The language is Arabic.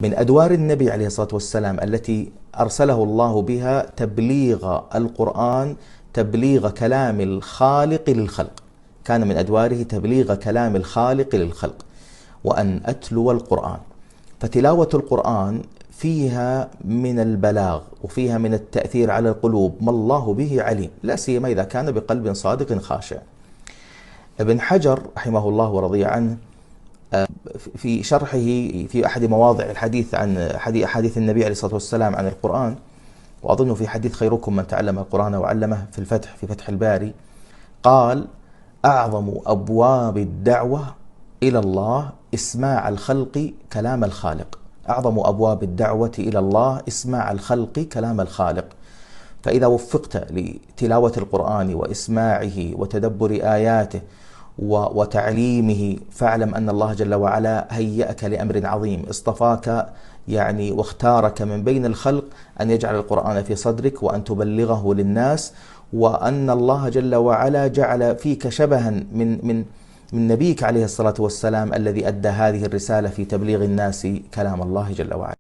من أدوار النبي عليه الصلاة والسلام التي أرسله الله بها تبليغ القرآن، تبليغ كلام الخالق للخلق. كان من أدواره تبليغ كلام الخالق للخلق، وأن أتلو القرآن. فتلاوة القرآن فيها من البلاغ وفيها من التأثير على القلوب ما الله به عليم، لا سيما إذا كان بقلب صادق خاشع. ابن حجر رحمه الله ورضي عنه في شرحه في أحد مواضع الحديث عن أحاديث النبي عليه الصلاة والسلام عن القرآن، وأظن في حديث خيركم من تعلم القرآن وعلمه في فتح الباري، قال: أعظم أبواب الدعوة إلى الله إسماع الخلق كلام الخالق. أعظم أبواب الدعوة إلى الله إسماع الخلق كلام الخالق. فإذا وفقت لتلاوة القرآن وإسماعه وتدبر آياته وتعليمه، فاعلم أن الله جل وعلا هيأك لأمر عظيم، اصطفاك واختارك من بين الخلق أن يجعل القرآن في صدرك وأن تبلغه للناس، وأن الله جل وعلا جعل فيك شبها من نبيك عليه الصلاة والسلام الذي أدى هذه الرسالة في تبليغ الناس كلام الله جل وعلا.